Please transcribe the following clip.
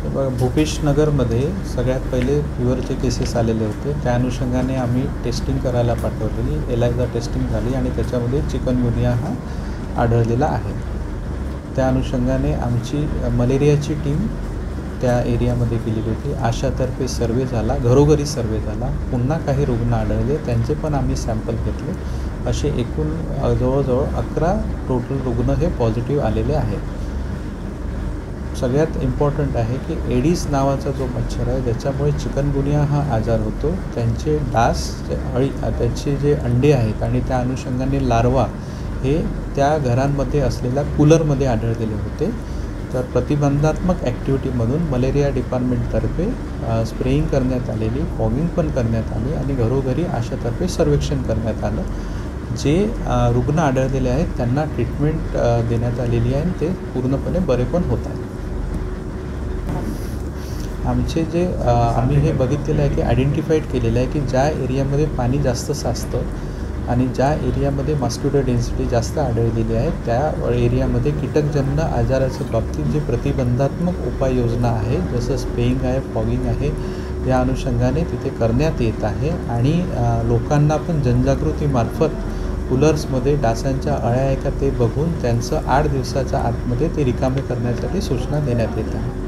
बघा, भूपेश नगरमध्ये सगळ्यात पहिले फिवरचे केसेस आलेले होते. त्या अनुषंगाने आम्ही टेस्टिंग करायला पाठवलेली, एलायझा टेस्टिंग झाली आणि त्याच्यामध्ये चिकनगुनिया हा आढळलेला आहे. त्या अनुषंगाने आमची मलेरियाची टीम त्या एरियामध्ये गेलेली होती. आशातर्फे सर्वे झाला, घरोघरी सर्वे झाला. पुन्हा काही रुग्ण आढळले, त्यांचे पण आम्ही सॅम्पल घेतले. असे एकूण जवळजवळ 11 टोटल रुग्ण हे पॉझिटिव्ह आलेले आहेत. सगळ्यात इम्पॉर्टंट आहे की एडिस नावाचा जो मच्छर आहे ज्याच्यामुळे चिकनगुनिया हा आजार होतो, त्यांचे डास त्याचे जे अंडे आहेत आणि त्या अनुषंगाने लार्वा हे त्या घरांमध्ये असलेल्या कूलरमध्ये आढळलेले होते. तर प्रतिबंधात्मक ॲक्टिव्हिटीमधून मलेरिया डिपार्टमेंटतर्फे स्प्रेइंग करण्यात आलेली, फॉगिंग पण करण्यात आली आणि घरोघरी आशातर्फे सर्वेक्षण करण्यात आलं. जे रुग्ण आढळलेले आहेत त्यांना ट्रीटमेंट देण्यात आलेली आहे आणि ते पूर्णपणे बरे पण होत आहेत. आमचे जे आम्ही हे बघितलेलं आहे की आयडेंटिफाईड केलेलं आहे की ज्या एरियामध्ये पाणी जास्त साचतं आणि ज्या एरियामध्ये मॉस्किटो डेन्सिटी जास्त आढळलेली आहे त्या एरियामध्ये कीटकजन्य आजाराच्या बाबतीत जे प्रतिबंधात्मक उपाययोजना आहे, जसं स्प्रेइंग आहे, फॉगिंग आहे, या अनुषंगाने तिथे करण्यात येत आहे. आणि लोकांना पण जनजागृतीमार्फत कूलर्समध्ये डासांच्या अळ्या आहे का ते बघून त्यांचं 8 दिवसाच्या आतमध्ये ते रिकामे करण्यासाठी सूचना देण्यात येत आहे.